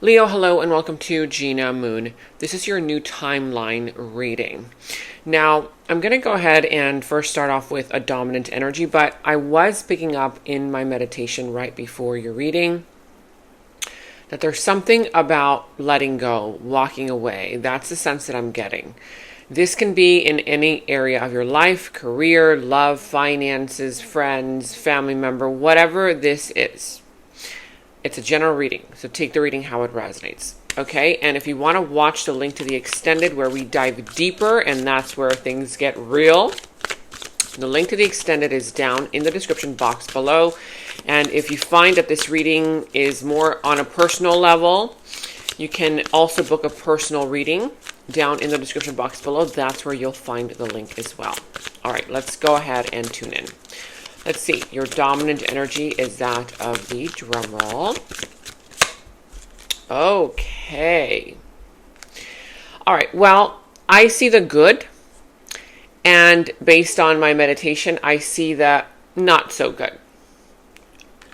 Leo, hello, and welcome to Gena Moon. This is your new timeline reading. Now, I'm going to go ahead and first start off with a dominant energy, but I was picking up in my meditation right before your reading that there's something about letting go, walking away. That's the sense that I'm getting. This can be in any area of your life, career, love, finances, friends, family member, whatever this is. It's a general reading, so take the reading how it resonates. Okay, and if you want to watch the link to the extended where we dive deeper, and that's where things get real, the link to the extended is down in the description box below. And if you find that this reading is more on a personal level, you can also book a personal reading down in the description box below. That's where you'll find the link as well. All right, let's go ahead and tune in. Let's see, your dominant energy is that of the drum roll. Okay. All right, well, I see the good, and based on my meditation, I see the not so good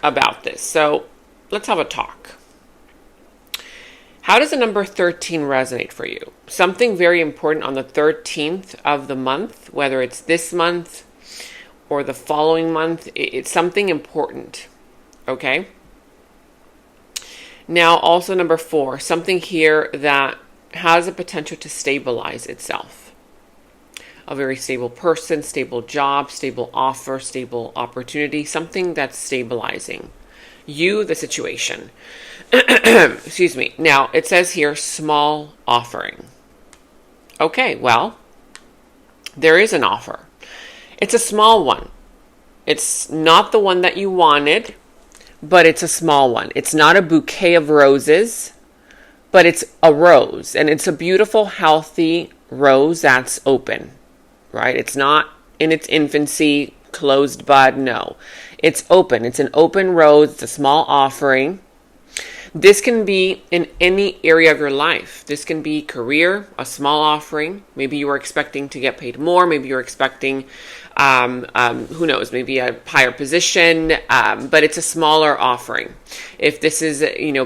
about this. So let's have a talk. How does the number 13 resonate for you? Something very important on the 13th of the month, whether it's this month or the following month, it's something important, okay? Now, also number 4, something here that has a potential to stabilize itself. A very stable person, stable job, stable offer, stable opportunity, something that's stabilizing you, the situation. Excuse me. Now, it says here, small offering. Okay, well, there is an offer. It's a small one. It's not the one that you wanted, but it's a small one. It's not a bouquet of roses, but it's a rose. And it's a beautiful, healthy rose that's open, right? It's not in its infancy, closed bud, no. It's open. It's an open rose. It's a small offering. This can be in any area of your life. This can be career, a small offering. Maybe you were expecting to get paid more. Maybe you're expecting, who knows, maybe a higher position, but it's a smaller offering. If this is,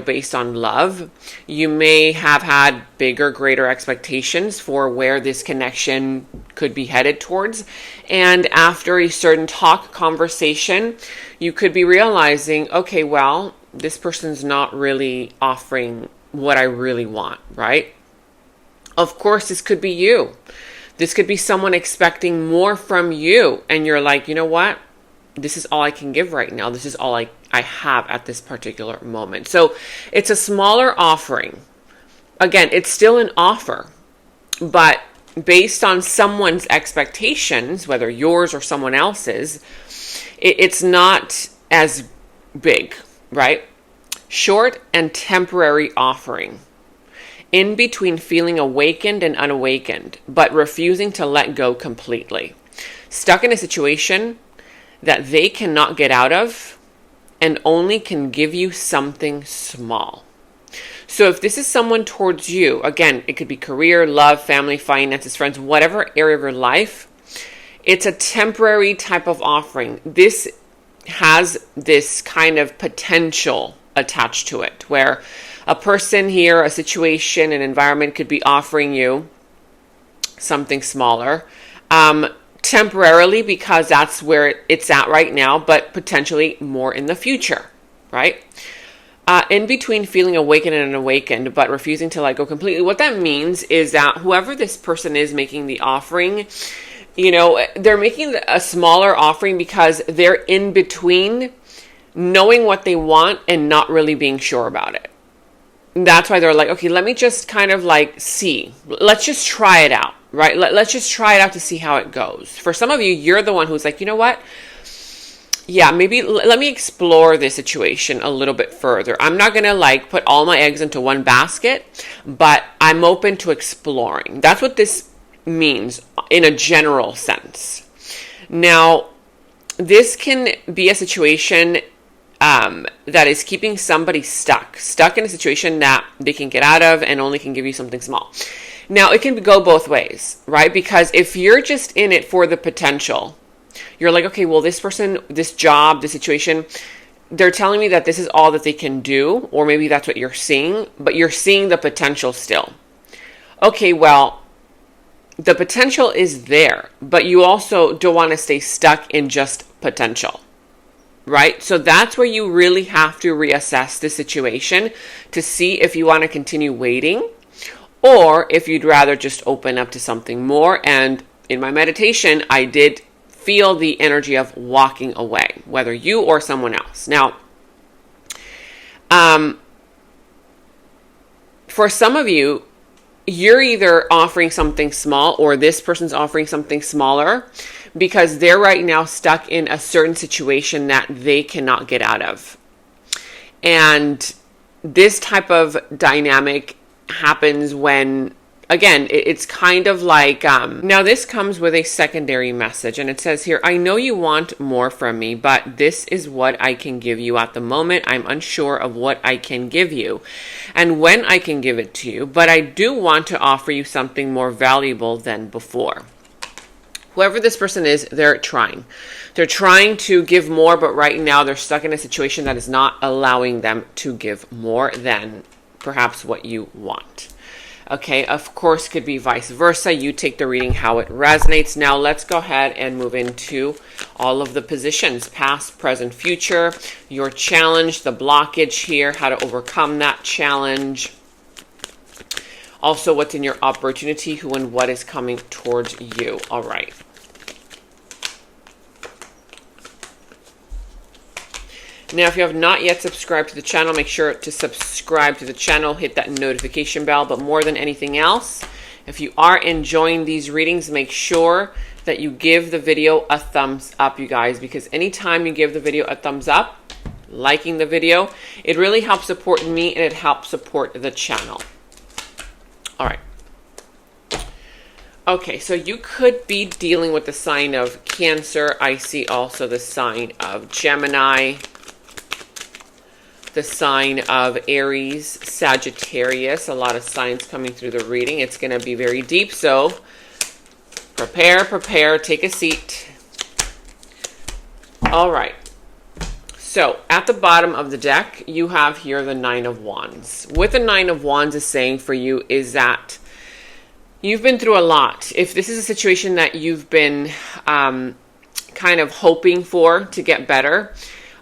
based on love, you may have had bigger, greater expectations for where this connection could be headed towards. And after a certain conversation, you could be realizing, okay, well, this person's not really offering what I really want, right? Of course, this could be you. This could be someone expecting more from you. And you're like, you know what? This is all I can give right now. This is all I have at this particular moment. So it's a smaller offering. Again, it's still an offer. But based on someone's expectations, whether yours or someone else's, it's not as big, right? Short and temporary offering. In between feeling awakened and unawakened, but refusing to let go completely. Stuck in a situation that they cannot get out of and only can give you something small. So if this is someone towards you, again, it could be career, love, family, finances, friends, whatever area of your life, it's a temporary type of offering. This has this kind of potential attached to it, where a person here, a situation, an environment could be offering you something smaller, temporarily because that's where it's at right now, but potentially more in the future, right? In between feeling awakened and unawakened, but refusing to let go completely. What that means is that whoever this person is making the offering, they're making a smaller offering because they're in between knowing what they want and not really being sure about it. That's why they're like, okay, let me just kind of see. Let's just try it out, right? Let's just try it out to see how it goes. For some of you, you're the one who's like, you know what? Yeah, maybe let me explore this situation a little bit further. I'm not going to put all my eggs into one basket, but I'm open to exploring. That's what this means in a general sense. Now, this can be a situation that is keeping somebody stuck in a situation that they can get out of and only can give you something small. Now, it can go both ways, right? Because if you're just in it for the potential, you're like, okay, well, this person, this job, this situation, they're telling me that this is all that they can do, or maybe that's what you're seeing, but you're seeing the potential still. Okay, well, the potential is there, but you also don't want to stay stuck in just potential, right? So that's where you really have to reassess the situation to see if you want to continue waiting or if you'd rather just open up to something more. And in my meditation, I did feel the energy of walking away, whether you or someone else. Now, for some of you, you're either offering something small or this person's offering something smaller because they're right now stuck in a certain situation that they cannot get out of. And this type of dynamic happens when, again, it's kind of like, now this comes with a secondary message, and it says here, I know you want more from me, but this is what I can give you at the moment. I'm unsure of what I can give you and when I can give it to you, but I do want to offer you something more valuable than before. Whoever this person is, they're trying. They're trying to give more, but right now they're stuck in a situation that is not allowing them to give more than perhaps what you want. Okay, of course, could be vice versa. You take the reading how it resonates. Now let's go ahead and move into all of the positions, past, present, future, your challenge, the blockage here, how to overcome that challenge. Also, what's in your opportunity, who and what is coming towards you. All right. Now, if you have not yet subscribed to the channel, make sure to subscribe to the channel, hit that notification bell. But more than anything else, if you are enjoying these readings, make sure that you give the video a thumbs up, you guys, because anytime you give the video a thumbs up, liking the video, it really helps support me and it helps support the channel. All right. Okay, so you could be dealing with the sign of Cancer. I see also the sign of Gemini, the sign of Aries, Sagittarius. A lot of signs coming through the reading. It's going to be very deep, so prepare, take a seat. All right. So at the bottom of the deck, you have here the Nine of Wands. What the Nine of Wands is saying for you is that you've been through a lot. If this is a situation that you've been kind of hoping for to get better,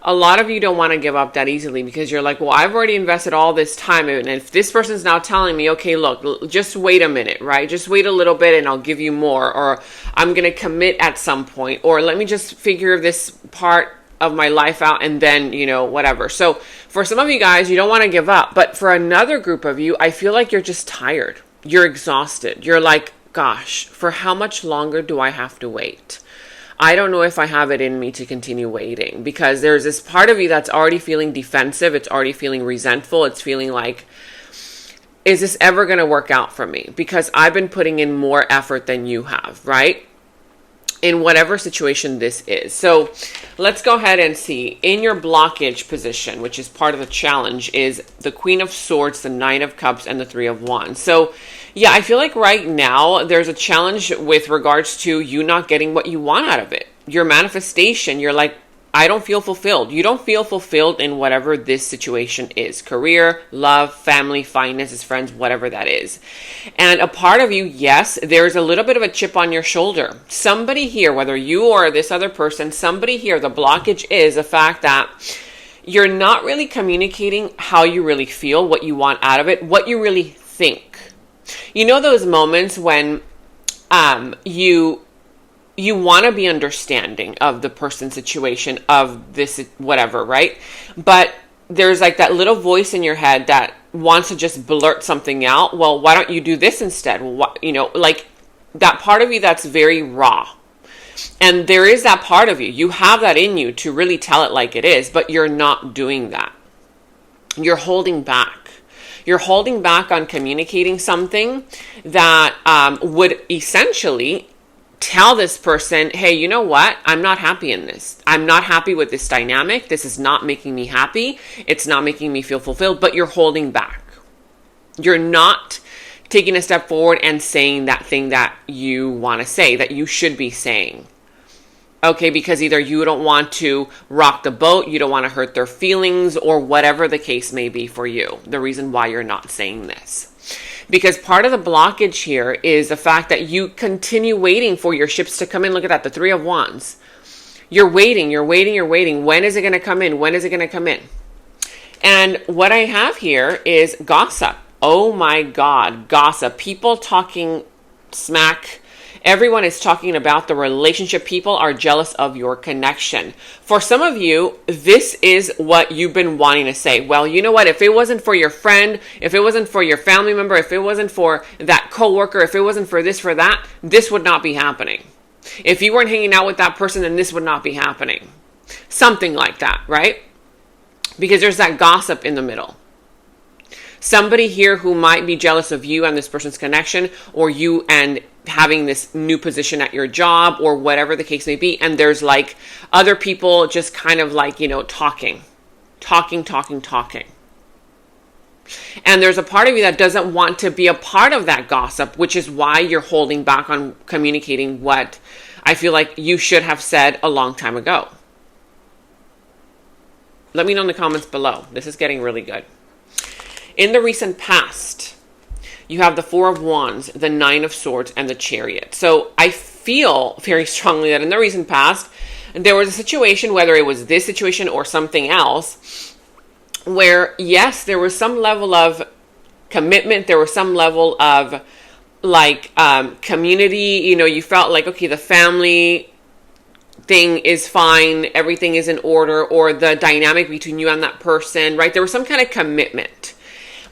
a lot of you don't want to give up that easily because you're like, well, I've already invested all this time. And if this person's now telling me, okay, look, just wait a minute, right? Just wait a little bit and I'll give you more. Or I'm going to commit at some point. Or let me just figure this part of my life out and then, you know, whatever. So for some of you guys, you don't want to give up. But for another group of you, I feel like you're just tired. You're exhausted. You're like, gosh, for how much longer do I have to wait? I don't know if I have it in me to continue waiting because there's this part of you that's already feeling defensive. It's already feeling resentful. It's feeling like, is this ever going to work out for me? Because I've been putting in more effort than you have, right? In whatever situation this is. So let's go ahead and see. In your blockage position, which is part of the challenge, is the Queen of Swords, the Nine of Cups, and the Three of Wands. So yeah, I feel like right now there's a challenge with regards to you not getting what you want out of it. Your manifestation, you're like, I don't feel fulfilled. You don't feel fulfilled in whatever this situation is. Career, love, family, finances, friends, whatever that is. And a part of you, yes, there's a little bit of a chip on your shoulder. Somebody here, whether you or this other person, somebody here, the blockage is the fact that you're not really communicating how you really feel, what you want out of it, what you really think. You know those moments when you want to be understanding of the person's situation, of this, whatever, right? But there's like that little voice in your head that wants to just blurt something out. Well, why don't you do this instead? Well, what, you know, like that part of you that's very raw. And there is that part of you. You have that in you to really tell it like it is, but you're not doing that. You're holding back. You're holding back on communicating something that would essentially tell this person, hey, you know what? I'm not happy in this. I'm not happy with this dynamic. This is not making me happy. It's not making me feel fulfilled, but you're holding back. You're not taking a step forward and saying that thing that you want to say, that you should be saying. Okay, because either you don't want to rock the boat, you don't want to hurt their feelings, or whatever the case may be for you, the reason why you're not saying this. Because part of the blockage here is the fact that you continue waiting for your ships to come in. Look at that, the Three of Wands. You're waiting, you're waiting, you're waiting. When is it going to come in? When is it going to come in? And what I have here is gossip. Oh my God, gossip. People talking smack. Everyone is talking about the relationship. People are jealous of your connection. For some of you, this is what you've been wanting to say. Well, you know what? If it wasn't for your friend, if it wasn't for your family member, if it wasn't for that coworker, if it wasn't for this, for that, this would not be happening. If you weren't hanging out with that person, then this would not be happening. Something like that, right? Because there's that gossip in the middle. Somebody here who might be jealous of you and this person's connection, or you and having this new position at your job, or whatever the case may be. And there's like other people just kind of like, talking. And there's a part of you that doesn't want to be a part of that gossip, which is why you're holding back on communicating what I feel like you should have said a long time ago. Let me know in the comments below. This is getting really good. In the recent past, you have the Four of Wands, the Nine of Swords, and the Chariot. So I feel very strongly that in the recent past, there was a situation, whether it was this situation or something else, where yes, there was some level of commitment. There was some level of like community. You felt like, okay, the family thing is fine. Everything is in order, or the dynamic between you and that person, right? There was some kind of commitment.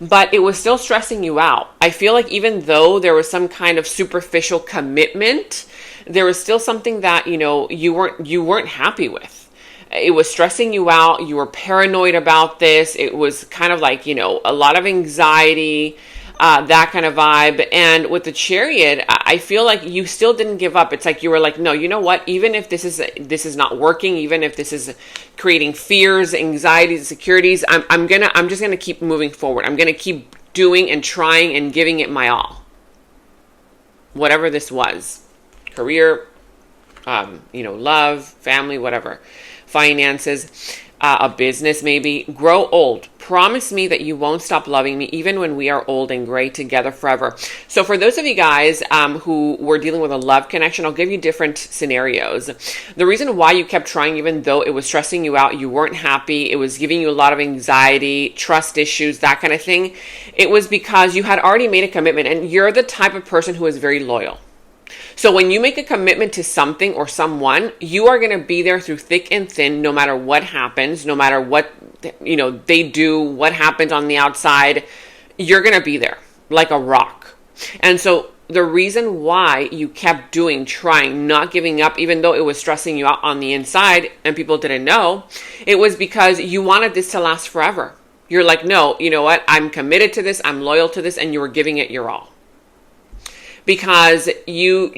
But it was still stressing you out. I feel like even though there was some kind of superficial commitment, there was still something that, you weren't happy with. It was stressing you out. You were paranoid about this. It was kind of like, a lot of anxiety, that kind of vibe. And with the Chariot, I feel like you still didn't give up. It's like you were like, no, you know what? Even if this is not working, even if this is creating fears, anxieties, insecurities, I'm just gonna keep moving forward. I'm gonna keep doing and trying and giving it my all. Whatever this was, career, love, family, whatever, finances. A business maybe. Grow old. Promise me that you won't stop loving me even when we are old and gray together forever. So for those of you guys who were dealing with a love connection, I'll give you different scenarios. The reason why you kept trying, even though it was stressing you out, you weren't happy, it was giving you a lot of anxiety, trust issues, that kind of thing, it was because you had already made a commitment, and you're the type of person who is very loyal. So when you make a commitment to something or someone, you are going to be there through thick and thin, no matter what happens, no matter what, they do, what happens on the outside, you're going to be there like a rock. And so the reason why you kept trying, not giving up, even though it was stressing you out on the inside and people didn't know, it was because you wanted this to last forever. You're like, no, you know what? I'm committed to this. I'm loyal to this. And you were giving it your all. Because you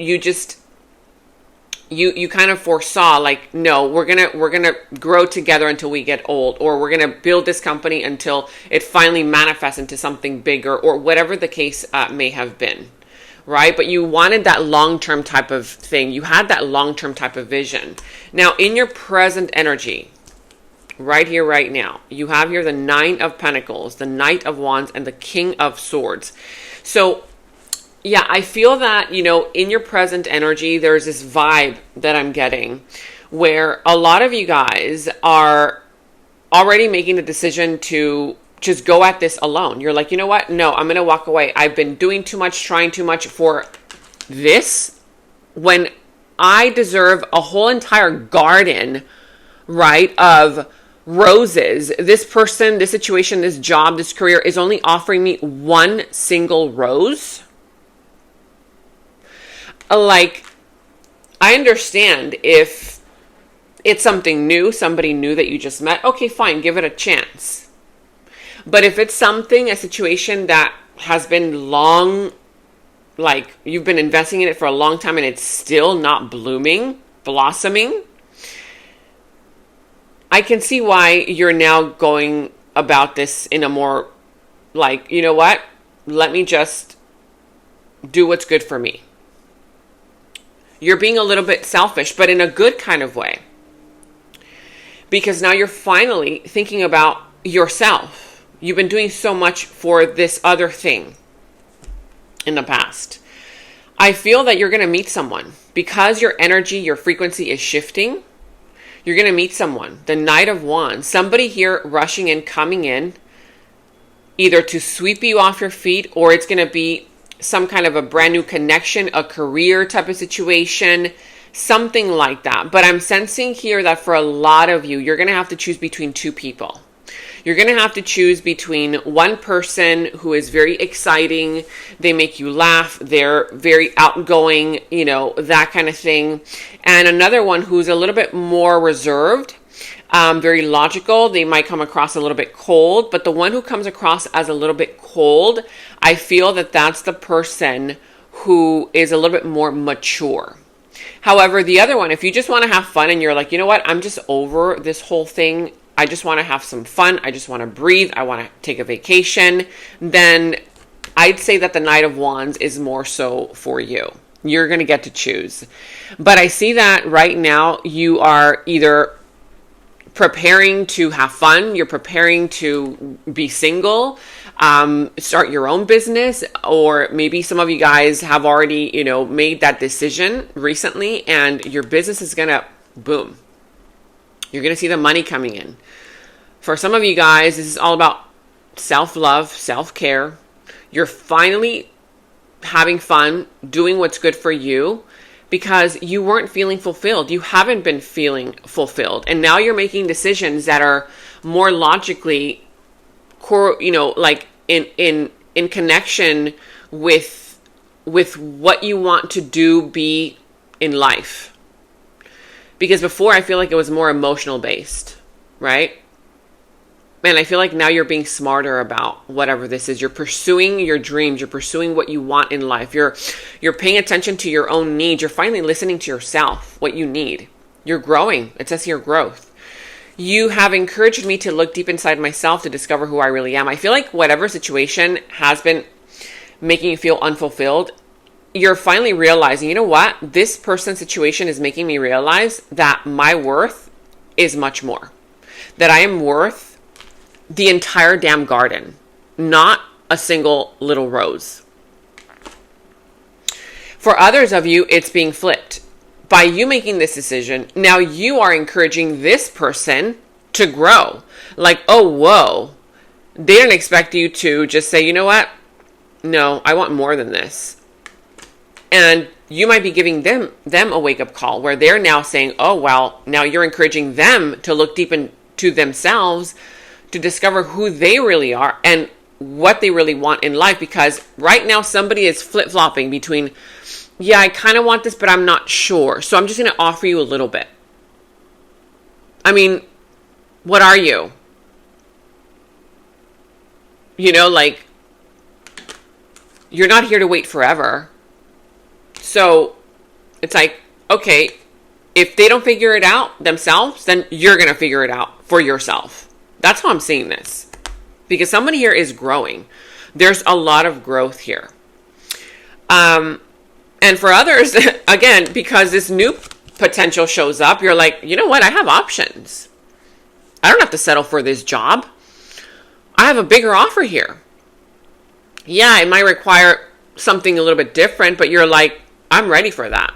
kind of foresaw, like, no, we're gonna grow together until we get old, or we're gonna build this company until it finally manifests into something bigger, or whatever the case may have been, right? But you wanted that long-term type of thing. You had that long-term type of vision. Now, in your present energy, right here, right now, you have here the Nine of Pentacles, the Knight of Wands, and the King of Swords. So yeah, I feel that, in your present energy, there's this vibe that I'm getting where a lot of you guys are already making the decision to just go at this alone. You're like, you know what? No, I'm going to walk away. I've been doing too much, trying too much for this, when I deserve a whole entire garden, right, of roses. This person, this situation, this job, this career is only offering me one single rose. Like, I understand if it's something new, somebody new that you just met, okay, fine, give it a chance. But if it's a situation that has been long, like you've been investing in it for a long time and it's still not blossoming, I can see why you're now going about this in a more like, you know what, let me just do what's good for me. You're being a little bit selfish, but in a good kind of way. Because now you're finally thinking about yourself. You've been doing so much for this other thing in the past. I feel that you're going to meet someone. Because your energy, your frequency is shifting, you're going to meet someone. The Knight of Wands. Somebody here rushing in, coming in, either to sweep you off your feet, or it's going to be some kind of a brand new connection, a career type of situation, something like that. But I'm sensing here that for a lot of you, you're going to have to choose between two people. You're going to have to choose between one person who is very exciting. They make you laugh. They're very outgoing, you know, that kind of thing. And another one who's a little bit more reserved, very logical. They might come across a little bit cold, but the one who comes across as a little bit cold, I feel that that's the person who is a little bit more mature. However, the other one, if you just want to have fun and you're like, you know what, I'm just over this whole thing. I just want to have some fun. I just want to breathe. I want to take a vacation. Then I'd say that the Knight of Wands is more so for you. You're going to get to choose. But I see that right now you are either preparing to have fun. You're preparing to be single, start your own business, or maybe some of you guys have already, you know, made that decision recently and your business is going to boom. You're going to see the money coming in. For some of you guys, this is all about self-love, self-care. You're finally having fun, doing what's good for you because you weren't feeling fulfilled. You haven't been feeling fulfilled. And now you're making decisions that are more logically, you know, like in connection with what you want to do, be in life. Because before, I feel like it was more emotional based, right? And I feel like now you're being smarter about whatever this is. You're pursuing your dreams. You're pursuing what you want in life. You're paying attention to your own needs. You're finally listening to yourself, what you need. You're growing. It says here growth. You have encouraged me to look deep inside myself to discover who I really am. I feel like whatever situation has been making you feel unfulfilled, you're finally realizing, you know what? This person's situation is making me realize that my worth is much more. That I am worth the entire damn garden, not a single little rose. For others of you, it's being flipped. By you making this decision, now you are encouraging this person to grow. Like, oh, whoa. They didn't expect you to just say, you know what? No, I want more than this. And you might be giving them a wake-up call where they're now saying, oh, well, now you're encouraging them to look deep into themselves to discover who they really are and what they really want in life. Because right now somebody is flip-flopping between, yeah, I kind of want this, but I'm not sure. So I'm just going to offer you a little bit. I mean, what are you? You know, like, you're not here to wait forever. So it's like, okay, if they don't figure it out themselves, then you're going to figure it out for yourself. That's how I'm seeing this. Because somebody here is growing. There's a lot of growth here. And for others, again, because this new potential shows up, you're like, you know what? I have options. I don't have to settle for this job. I have a bigger offer here. Yeah, it might require something a little bit different, but you're like, I'm ready for that.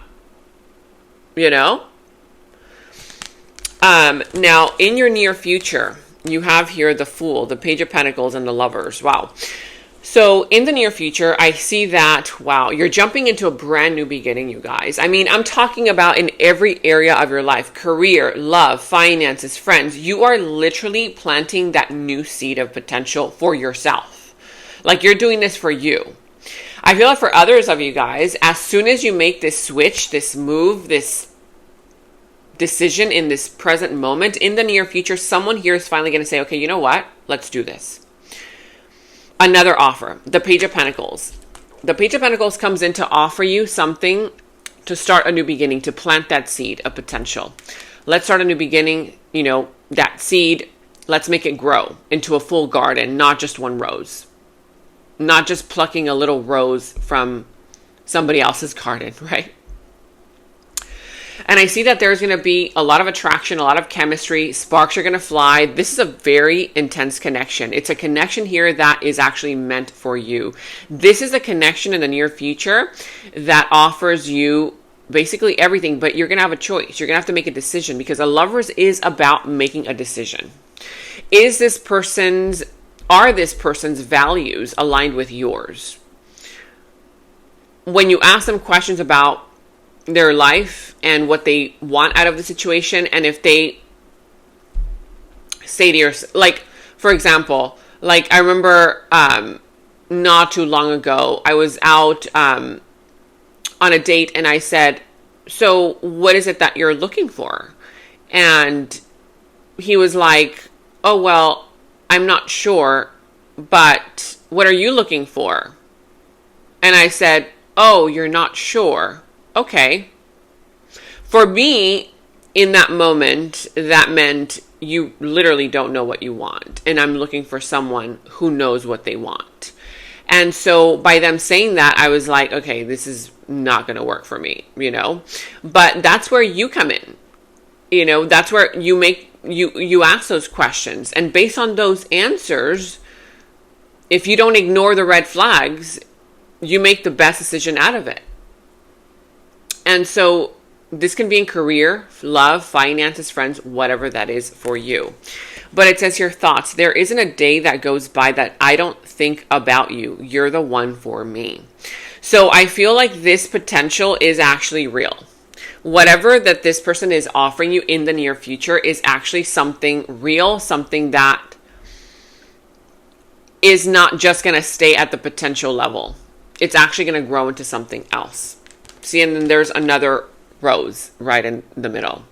You know? Now, in your near future, you have here the Fool, the Page of Pentacles, and the Lovers. Wow. So in the near future, I see that, wow, you're jumping into a brand new beginning, you guys. I mean, I'm talking about in every area of your life, career, love, finances, friends. You are literally planting that new seed of potential for yourself. Like you're doing this for you. I feel like for others of you guys, as soon as you make this switch, this move, this decision in this present moment, in the near future, someone here is finally going to say, okay, you know what? Let's do this. Another offer, the Page of Pentacles. The Page of Pentacles comes in to offer you something to start a new beginning, to plant that seed of potential. Let's start a new beginning, you know, that seed, let's make it grow into a full garden, not just one rose. Not just plucking a little rose from somebody else's garden, right? And I see that there's going to be a lot of attraction, a lot of chemistry. Sparks are going to fly. This is a very intense connection. It's a connection here that is actually meant for you. This is a connection in the near future that offers you basically everything, but you're going to have a choice. You're going to have to make a decision, because a Lovers is about making a decision. Are this person's values aligned with yours? When you ask them questions about their life and what they want out of the situation, and if they say to yourself, like, for example, like I remember not too long ago, I was out on a date, and I said, so what is it that you're looking for? And he was like, oh, well, I'm not sure, but what are you looking for? And I said, oh, you're not sure. Okay. For me, in that moment, that meant you literally don't know what you want. And I'm looking for someone who knows what they want. And so by them saying that, I was like, okay, this is not going to work for me, But that's where you come in. That's where you ask those questions. And based on those answers, if you don't ignore the red flags, you make the best decision out of it. And so this can be in career, love, finances, friends, whatever that is for you. But it says here, thoughts. There isn't a day that goes by that I don't think about you. You're the one for me. So I feel like this potential is actually real. Whatever that this person is offering you in the near future is actually something real, something that is not just going to stay at the potential level. It's actually going to grow into something else. See, and then there's another rose right in the middle.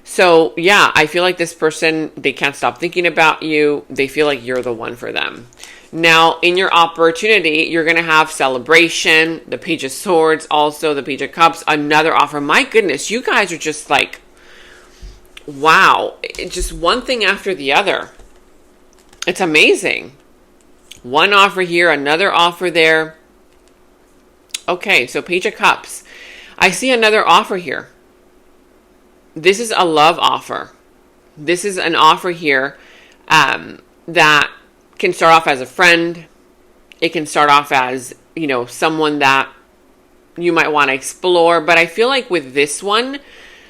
So yeah, I feel like this person, they can't stop thinking about you. They feel like you're the one for them. Now, in your opportunity, you're going to have celebration, the Page of Swords, also the Page of Cups, another offer. My goodness, you guys are just like, wow. It's just one thing after the other. It's amazing. One offer here, another offer there. Okay, so Page of Cups. I see another offer here. This is a love offer. This is an offer here that can start off as a friend. It can start off as, someone that you might want to explore. But I feel like with this one,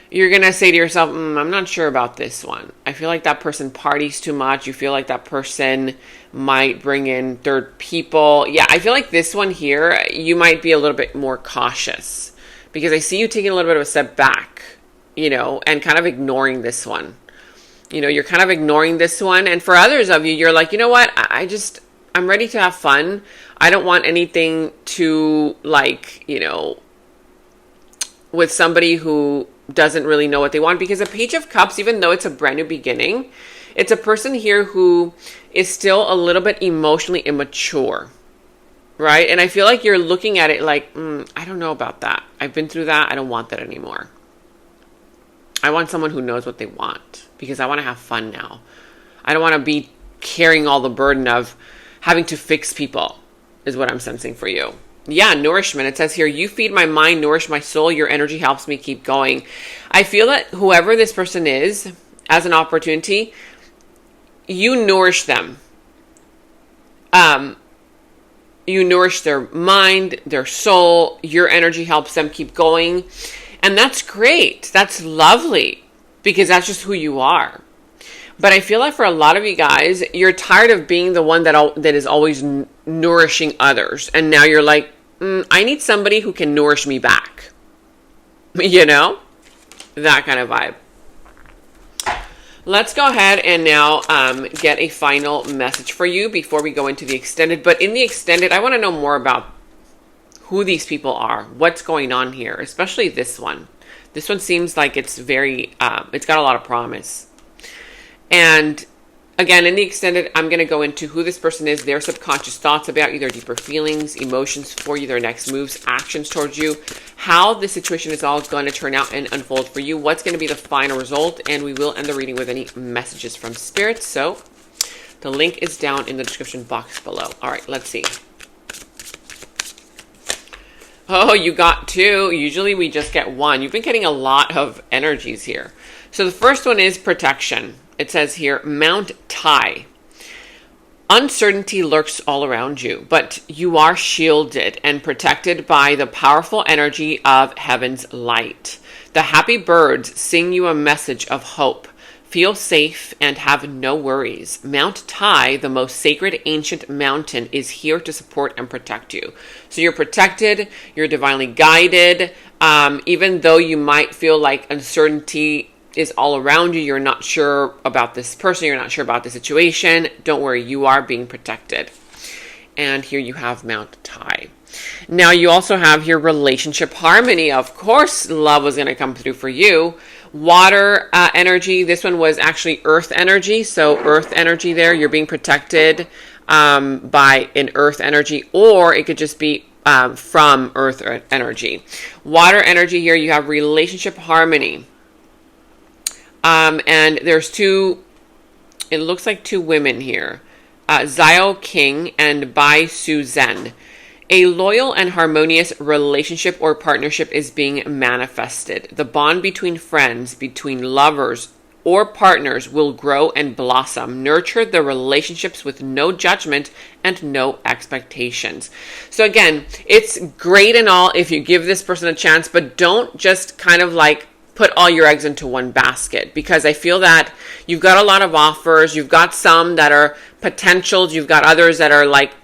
you're going to say to yourself, I'm not sure about this one. I feel like that person parties too much. You feel like that person might bring in third people. Yeah, I feel like this one here, you might be a little bit more cautious, because I see you taking a little bit of a step back, and kind of ignoring this one. You're kind of ignoring this one. And for others of you, you're like, you know what? I'm ready to have fun. I don't want anything to with somebody who doesn't really know what they want. Because a Page of Cups, even though it's a brand new beginning, it's a person here who is still a little bit emotionally immature, right? And I feel like you're looking at it like, I don't know about that. I've been through that. I don't want that anymore. I want someone who knows what they want, because I want to have fun now. I don't want to be carrying all the burden of having to fix people, is what I'm sensing for you. Yeah, nourishment. It says here, you feed my mind, nourish my soul. Your energy helps me keep going. I feel that whoever this person is, as an opportunity, you nourish them. You nourish their mind, their soul. Your energy helps them keep going. And that's great. That's lovely, because that's just who you are. But I feel like for a lot of you guys, you're tired of being the one that is always nourishing others. And now you're like, I need somebody who can nourish me back. That kind of vibe. Let's go ahead and now get a final message for you before we go into the extended. But in the extended, I want to know more about who these people are, what's going on here, especially this one. This one seems like it's very, it's got a lot of promise. And again, in the extended, I'm going to go into who this person is, their subconscious thoughts about you, their deeper feelings, emotions for you, their next moves, actions towards you, how the situation is all going to turn out and unfold for you, what's going to be the final result, and we will end the reading with any messages from Spirit. So the link is down in the description box below. All right, let's see. Oh, you got two. Usually we just get one. You've been getting a lot of energies here. So the first one is protection. It says here, Mount Tai. Uncertainty lurks all around you, but you are shielded and protected by the powerful energy of heaven's light. The happy birds sing you a message of hope. Feel safe and have no worries. Mount Tai, the most sacred ancient mountain, is here to support and protect you. So you're protected, you're divinely guided. Even though you might feel like uncertainty is all around you, you're not sure about this person, you're not sure about the situation, don't worry, you are being protected. And here you have Mount Tai. Now you also have your relationship harmony. Of course, love was going to come through for you. Water energy. This one was actually earth energy. So earth energy there, you're being protected by an earth energy, or it could just be from earth energy. Water energy here, you have relationship harmony. And there's two, it looks like two women here. Xiao King and Bai Su Zhen. A loyal and harmonious relationship or partnership is being manifested. The bond between friends, between lovers, or partners will grow and blossom. Nurture the relationships with no judgment and no expectations. So again, it's great and all if you give this person a chance, but don't just kind of like put all your eggs into one basket, because I feel that you've got a lot of offers. You've got some that are potentials. You've got others that are like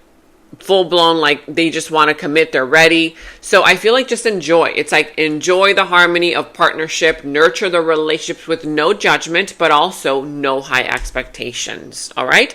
full blown, like they just want to commit, they're ready. So I feel like just enjoy. It's like enjoy the harmony of partnership, nurture the relationships with no judgment, but also no high expectations. All right.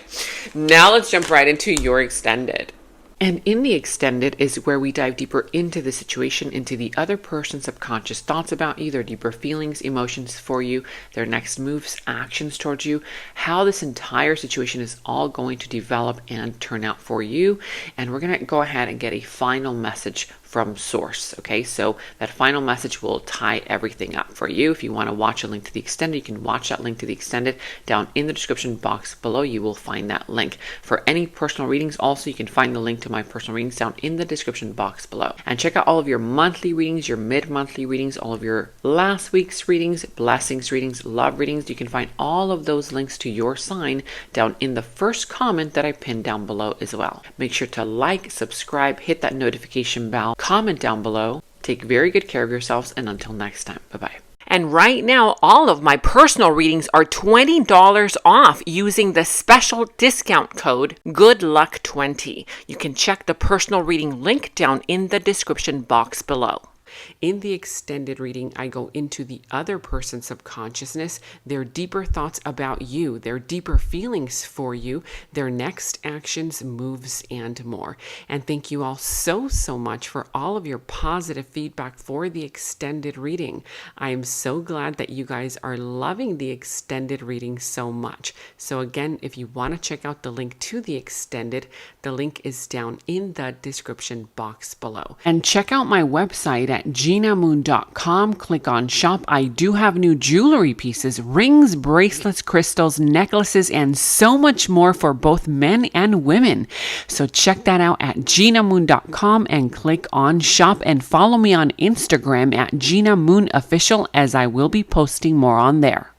Now let's jump right into your extended. And in the extended is where we dive deeper into the situation, into the other person's subconscious thoughts about you, their deeper feelings, emotions for you, their next moves, actions towards you, how this entire situation is all going to develop and turn out for you. And we're going to go ahead and get a final message from source. Okay, so that final message will tie everything up for you. If you want to watch a link to the extended, you can watch that link to the extended down in the description box below. You will find that link. For any personal readings, also you can find the link to my personal readings down in the description box below. And check out all of your monthly readings, your mid-monthly readings, all of your last week's readings, blessings readings, love readings. You can find all of those links to your sign down in the first comment that I pinned down below as well. Make sure to like, subscribe, hit that notification bell, comment down below. Take very good care of yourselves, and until next time, bye-bye. And right now, all of my personal readings are $20 off using the special discount code GOODLUCK20. You can check the personal reading link down in the description box below. In the extended reading, I go into the other person's subconsciousness, their deeper thoughts about you, their deeper feelings for you, their next actions, moves, and more. And thank you all so much for all of your positive feedback for the extended reading. I am so glad that you guys are loving the extended reading so much. So again, if you want to check out the link to the extended, the link is down in the description box below. And check out my website at genamoon.com. Click on shop. I do have new jewelry pieces, rings, bracelets, crystals, necklaces, and so much more for both men and women. So check that out at genamoon.com and click on shop, and follow me on Instagram at Gena Moon Official, as I will be posting more on there.